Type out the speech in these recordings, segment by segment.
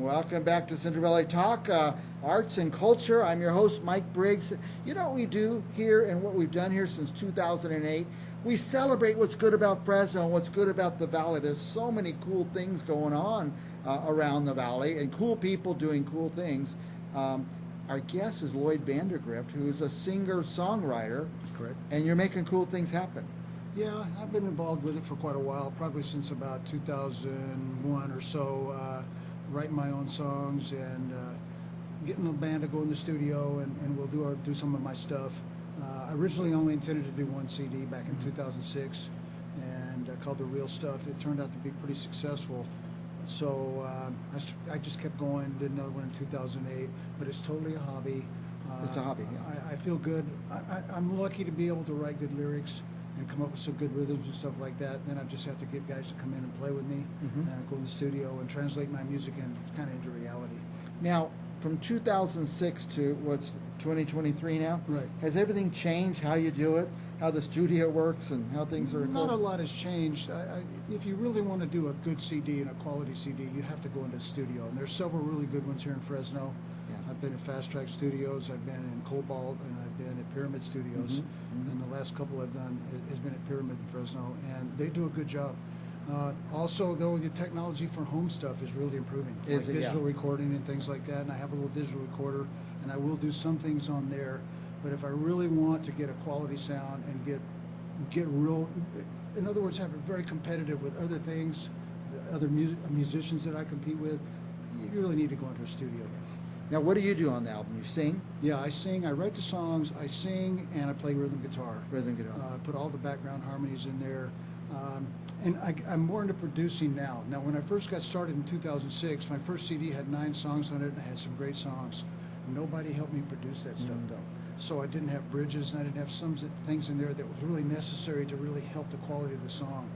Welcome back to Central Valley Talk, Arts and Culture. I'm your host, Mike Briggs. You know what we do here and what we've done here since 2008? We celebrate what's good about Fresno and what's good about the Valley. There's so many cool things going on around the Valley and cool people doing cool things. Our guest is Loyd Vandergriff, who is a singer-songwriter. That's correct. And you're making cool things happen. Yeah, I've been involved with it for quite a while, probably since about 2001 or so, writing my own songs and getting a band to go in the studio and we'll do some of my stuff. I originally only intended to do one CD back in 2006 and called The Real Stuff. It turned out to be pretty successful. So I just kept going, did another one in 2008, but it's totally a hobby. It's a hobby, yeah. I feel good. I'm lucky to be able to write good lyrics and come up with some good rhythms and stuff like that. Then I just have to get guys to come in and play with me, go in the studio and translate my music and kind of into reality. Now, from 2006 to what's 2023 now, right? Has everything changed? How you do it, how the studio works, and how things are? Not a lot has changed. If you really want to do a good CD and a quality CD, you have to go into the studio. And there's several really good ones here in Fresno. Yeah. I've been at Fast Track Studios, I've been in Cobalt, and I've been at Pyramid Studios. And the last couple I've done has been at Pyramid in Fresno, and they do a good job. Also, though, the technology for home stuff is really improving, like digital recording and things like that. And I have a little digital recorder, and I will do some things on there. But if I really want to get a quality sound and get real, in other words, have it very competitive with other things, other musicians that I compete with, you really need to go into a studio. Now, what do you do on the album? You sing? Yeah, I sing. I write the songs. I sing, and I play rhythm guitar. Rhythm guitar. I put all the background harmonies in there. And I'm more into producing now. Now, when I first got started in 2006, my first CD had 9 songs on it, and I had some great songs. Nobody helped me produce that stuff, though. So I didn't have bridges, and I didn't have some things in there that was really necessary to really help the quality of the song.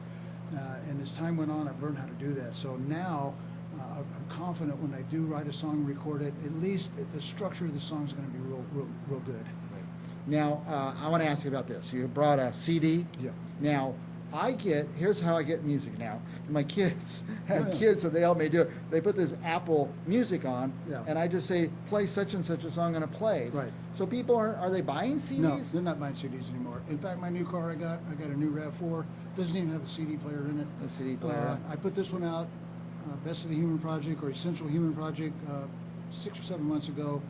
And as time went on, I've learned how to do that. So now, I'm confident when I do write a song and record it, at least the structure of the song is going to be real good. Right. Now, I want to ask you about this. You brought a CD. Yeah. Now, here's how I get music now. My kids have kids, so they help me do it. They put this Apple Music on, and I just say, play such and such a song, and it plays. Right. So people are they buying CDs? No, they're not buying CDs anymore. In fact, my new car I got a new RAV4, doesn't even have a CD player in it. A CD player. I put this one out, Best of the Human Project, or Essential Human Project, 6 or 7 months ago.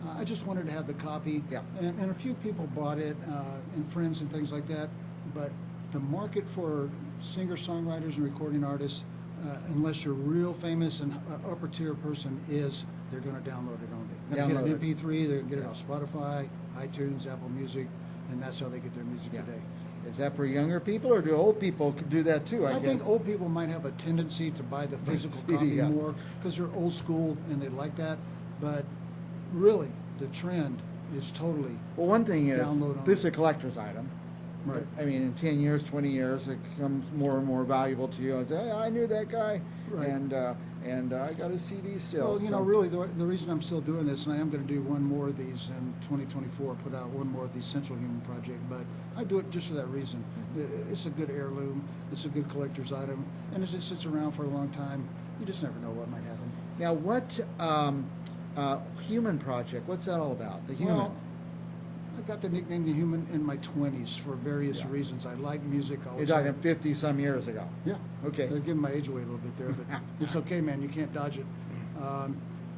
I just wanted to have the copy, and a few people bought it, and friends and things like that, but the market for singer-songwriters and recording artists, unless you're real famous and upper tier person, they're going to download it only. They're going to get an MP3, they're going to get it on Spotify, iTunes, Apple Music, and that's how they get their music today. Is that for younger people, or do old people do that too? I think old people might have a tendency to buy the physical copy more because they're old school and they like that. But really, the trend is totally one thing is this is a it. collector's item. Right. I mean, in 10 years, 20 years, it becomes more and more valuable to you. I say, hey, I knew that guy, right. and I got a CD still. Well, you know, really, the reason I'm still doing this, and I am going to do one more of these in 2024, put out one more of these Central Human Project, but I do it just for that reason. It's a good heirloom, it's a good collector's item, and as it sits around for a long time, you just never know what might happen. Now, what Human Project, what's that all about? The Human? Well, I got the nickname The Human in my 20s for various reasons. I like music. You're talking 50-some years ago. Yeah. Okay. They're giving my age away a little bit there, but it's okay, man. You can't dodge it.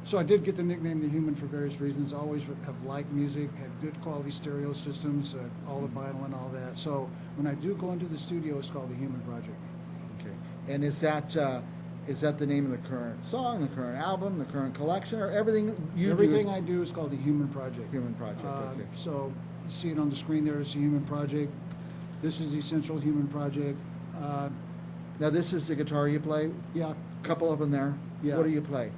So I did get the nickname The Human for various reasons. I always have liked music, had good quality stereo systems, all the vinyl and all that. So when I do go into the studio, it's called The Human Project. Okay. And is that the name of the current song, the current album, the current collection, or everything you do? Everything I do is called The Human Project. Human Project, okay. So you see it on the screen there, it's The Human Project. This is the Essential Human Project. Now this is the guitar you play? Yeah. A couple of them there? Yeah. What do you play?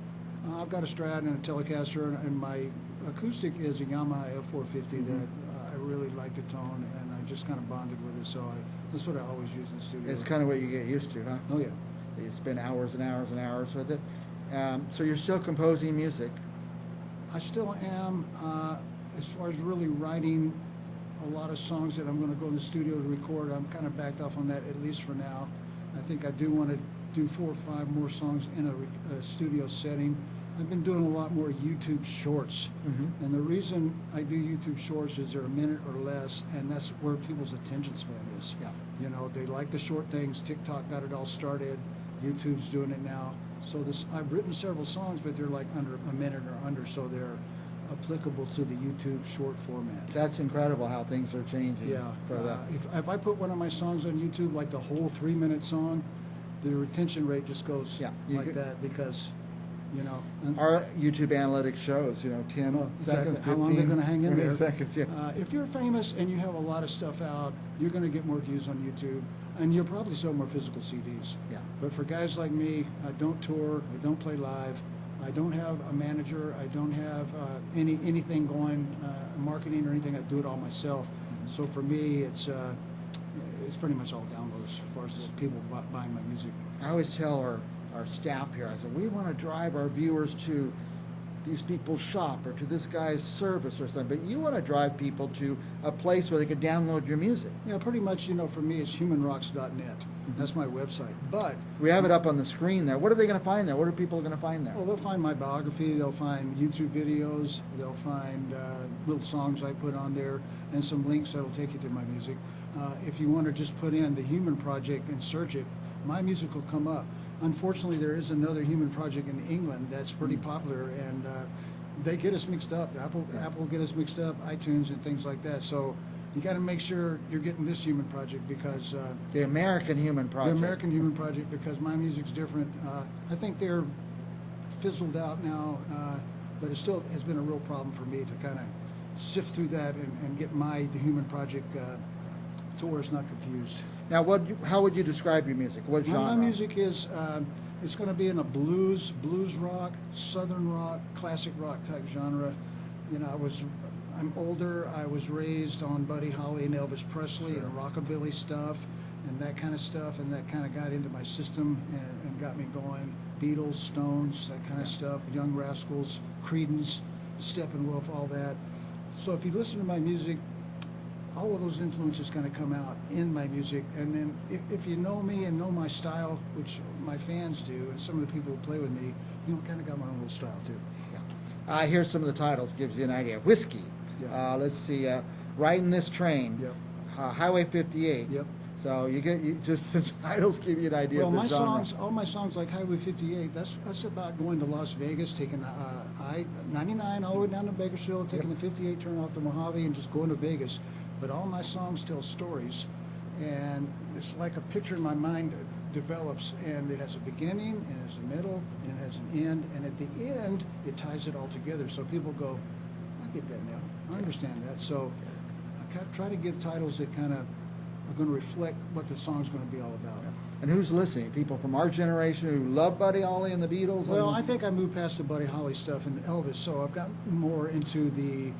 I've got a Strat and a Telecaster, and my acoustic is a Yamaha F450 that I really like the tone, and I just kind of bonded with it, so that's what I always use in the studio. It's kind of what you get used to, huh? Oh, yeah. You spend hours and hours and hours with it. So you're still composing music? I still am. As far as really writing a lot of songs that I'm going to go in the studio to record, I'm kind of backed off on that, at least for now. I think I do want to do 4 or 5 more songs in a studio setting. I've been doing a lot more YouTube Shorts, and the reason I do YouTube Shorts is they're a minute or less, and that's where people's attention span is. Yeah. You know, they like the short things. TikTok got it all started. YouTube's doing it now. So I've written several songs, but they're like under a minute or under, so they're applicable to the YouTube short format. That's incredible how things are changing. Yeah. For that. If I put one of my songs on YouTube, like the whole 3-minute song, the retention rate just goes like that because, you know. Our YouTube analytics shows, 10 seconds, 15 how long they're going to hang in there. seconds, yeah. If you're famous and you have a lot of stuff out, you're going to get more views on YouTube, and you'll probably sell more physical CDs. Yeah. But for guys like me, I don't tour, I don't play live, I don't have a manager, I don't have anything going, marketing or anything. I do it all myself. So for me, it's pretty much all downloads as far as the people buying my music. I always tell our staff here, I said, we want to drive our viewers to these people's shop or to this guy's service or something, but you want to drive people to a place where they can download your music. Yeah, pretty much, for me, it's humanrocks.net. That's my website. But we have it up on the screen there. What are they going to find there? What are people going to find there? Well, they'll find my biography, they'll find YouTube videos, they'll find little songs I put on there, and some links that'll take you to my music. If you want to just put in the Human Project and search it, my music will come up. Unfortunately, there is another Human Project in England that's pretty popular, and they get us mixed up. Apple will get us mixed up, iTunes and things like that. So you got to make sure you're getting this Human Project because the American Human Project. The American Human Project, because my music's different. I think they're fizzled out now, but it still has been a real problem for me to kind of sift through that and get the Human Project to where it's not confused. Now, how would you describe your music? What genre? My music is, it's going to be in a blues rock, southern rock, classic rock type genre. I'm older. I was raised on Buddy Holly and Elvis Presley and rockabilly stuff and that kind of stuff, and that kind of got into my system and got me going. Beatles, Stones, that kind of stuff, Young Rascals, Creedence, Steppenwolf, all that. So if you listen to my music, all of those influences kind of come out in my music, and then if you know me and know my style, which my fans do, and some of the people who play with me, kind of got my own little style too. Yeah. Here's some of the titles, gives you an idea. Whiskey. Yeah. Let's see. Riding This Train. Yep. Highway 58. Yep. So you just the titles give you an idea of the genre. All my songs like Highway 58, that's about going to Las Vegas, taking I-99 all the way down to Bakersfield, taking the 58 turn off the Mojave, and just going to Vegas. But all my songs tell stories, and it's like a picture in my mind develops, and it has a beginning, and it has a middle, and it has an end, and at the end, it ties it all together. So people go, I get that now. I understand that. So I try to give titles that kind of are going to reflect what the song's going to be all about. And who's listening? People from our generation who love Buddy Holly and the Beatles? Well, I think I moved past the Buddy Holly stuff and Elvis, so I've got more into the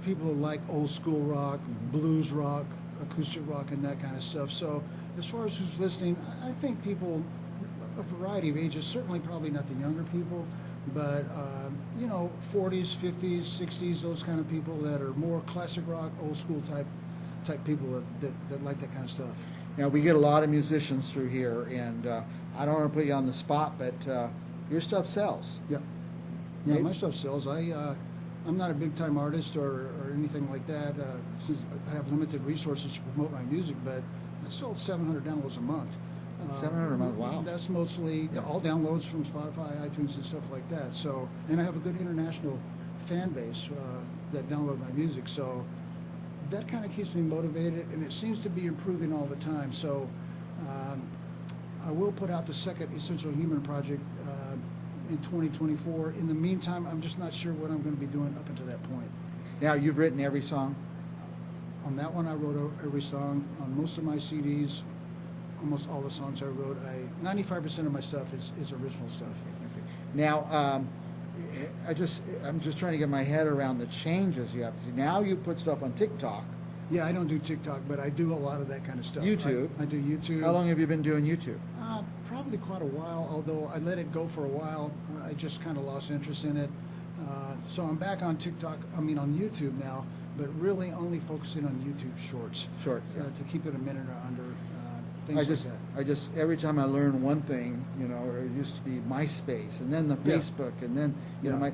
people who like old school rock, blues rock, acoustic rock, and that kind of stuff. So as far as who's listening, I think people, a variety of ages, certainly probably not the younger people, but 40s, 50s, 60s, those kind of people that are more classic rock, old school type people that like that kind of stuff. Now, we get a lot of musicians through here, and I don't want to put you on the spot, but your stuff sells. Yeah, my stuff sells. I'm not a big-time artist or anything like that, since I have limited resources to promote my music, but I sold 700 downloads a month. 700 a month, wow. That's mostly all downloads from Spotify, iTunes, and stuff like that. So, and I have a good international fan base that download my music, so that kind of keeps me motivated, and it seems to be improving all the time. So I will put out the second Essential Human Project in 2024. In the meantime, I'm just not sure what I'm going to be doing up until that point. Now, you've written every song? On that one, I wrote every song. On most of my CDs, almost all the songs I wrote, 95% of my stuff is original stuff. Now, I'm just trying to get my head around the changes you have to see. Now you put stuff on TikTok. Yeah, I don't do TikTok, but I do a lot of that kind of stuff. YouTube. I do YouTube. How long have you been doing YouTube? Probably quite a while, although I let it go for a while. I just kind of lost interest in it. So I'm back on on YouTube now, but really only focusing on YouTube Shorts. Shorts, yeah. To keep it a minute or under. things like that. I just every time I learn one thing, it used to be MySpace, and then the Yeah. Facebook, and then Yeah.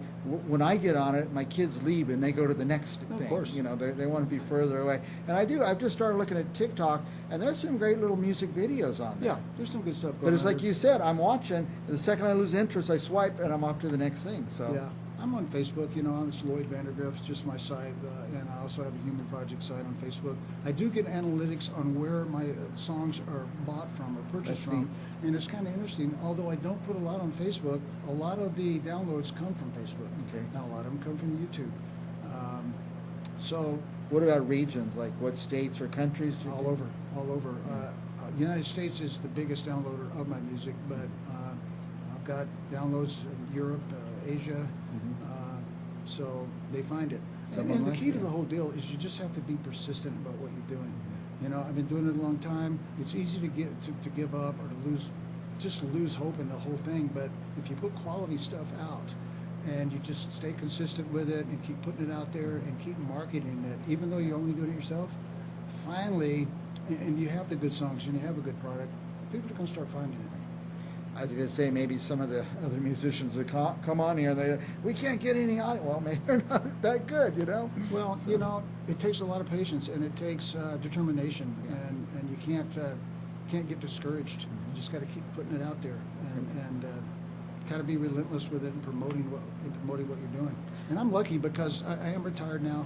when I get on it, my kids leave and they go to the next Of thing. course. They want to be further away, and I've just started looking at TikTok, and there's some great little music videos on there. Yeah, there's some good stuff going on. But it's like there. you said, I'm watching. The second I lose interest, I swipe, and I'm off to the next thing. So Yeah, I'm on Facebook. It's Loyd Vandergriff. It's just my site, and I also have a human project site on Facebook. I do get analytics on where my songs are bought from or purchased That's from, neat. and it's kind of interesting. Although I don't put a lot on Facebook, a lot of the downloads come from Facebook, Okay. and a lot of them come from YouTube. So what about regions? Like what states or countries? Do you all think? over, all over. United States is the biggest downloader of my music, but I've got downloads in Europe, Asia, so they find it. Someone And the like key to you. the whole deal is you just have to be persistent about what you're doing. I've been doing it a long time. It's easy to give up or to lose hope in the whole thing. But if you put quality stuff out and you just stay consistent with it and keep putting it out there and keep marketing it, even though you're only doing it yourself, finally, and you have the good songs and you have a good product, people are going to start finding it. I was going to say maybe some of the other musicians that come on here, we can't get any on it. Well, maybe they're not that good, Well, it takes a lot of patience and it takes determination, Yeah. and you can't get discouraged. You just got to keep putting it out there and kind of be relentless with it and promoting what you're doing. And I'm lucky because I am retired now,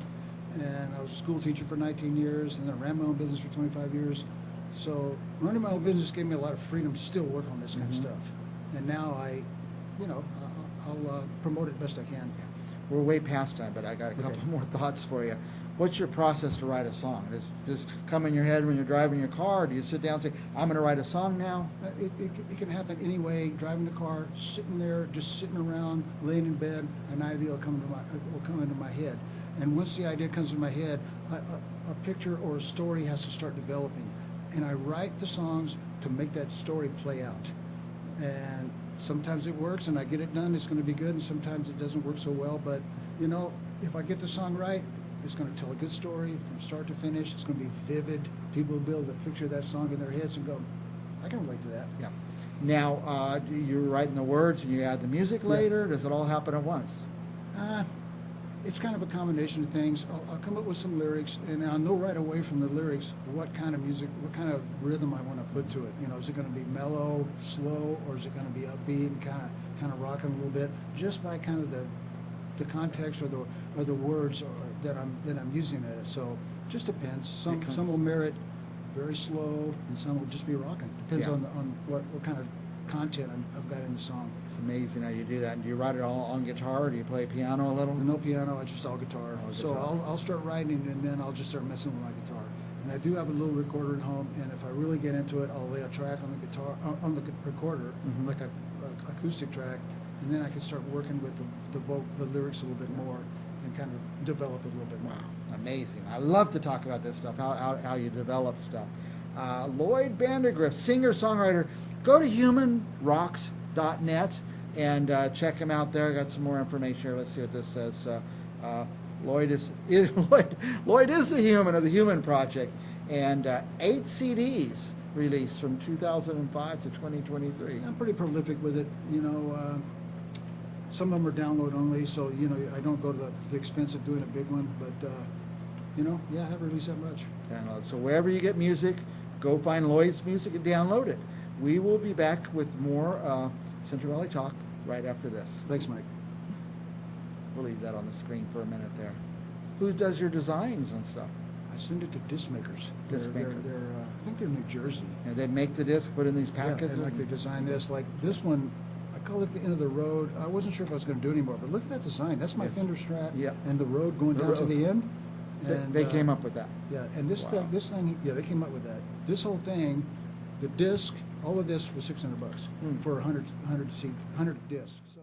and I was a school teacher for 19 years, and then I ran my own business for 25 years. So running my own business gave me a lot of freedom to still work on this kind of stuff. And now I'll promote it best I can. We're way past time, but I got a couple Okay. more thoughts for you. What's your process to write a song? Does it just come in your head when you're driving your car? Or do you sit down and say, I'm going to write a song now? It can happen any way. Driving the car, sitting there, just sitting around, laying in bed, an idea will come into my head. And once the idea comes into my head, a picture or a story has to start developing. And I write the songs to make that story play out. And sometimes it works and I get it done, it's going to be good, and sometimes it doesn't work so well. But, if I get the song right, it's going to tell a good story from start to finish. It's going to be vivid. People will be able to picture that song in their heads and go, I can relate to that. Yeah. Now, you're writing the words and you add the music later? Does it all happen at once? It's kind of a combination of things. I'll come up with some lyrics, and I'll know right away from the lyrics what kind of music, what kind of rhythm I want to put to it. Is it going to be mellow, slow, or is it going to be upbeat and kind of rocking a little bit? Just by kind of the context or the words that I'm using in it. So just depends. Some will merit very slow, and some will just be rocking. Depends Yeah. on what kind of content I've got in the song. It's amazing how you do that. And do you write it all on guitar, or do you play piano a little? No piano, I just all guitar. All So guitar. I'll start writing, and then I'll just start messing with my guitar. And I do have a little recorder at home, and if I really get into it, I'll lay a track on the guitar, on the recorder, like a acoustic track, and then I can start working with the lyrics a little bit more and kind of develop it a little bit more. Wow, amazing. I love to talk about this stuff, how you develop stuff. Loyd Vandergriff, singer-songwriter. Go to humanrocks.net and check him out there. I got some more information here. Let's see what this says. Loyd is the human of the Human Project, and 8 CDs released from 2005 to 2023. I'm pretty prolific with it. Some of them are download only, so I don't go to the expense of doing a big one. But I haven't released that much. Download. So wherever you get music, go find Loyd's music and download it. We will be back with more Central Valley Talk right after this. Thanks, Mike. We'll leave that on the screen for a minute there. Who does your designs and stuff? I send it to disc makers. Disc maker. They're I think they're New Jersey. And they make the disc, put in these packages? Yeah, and they design this. Like this one, I call it the end of the road. I wasn't sure if I was going to do anymore, but look at that design. That's my Yes. Fender Strat. Yeah. And the road going The down to road. the end. And, They came up with that. Yeah, and this Wow. thing, they came up with that. This whole thing, the disc, all of this was $600 for 100 discs. So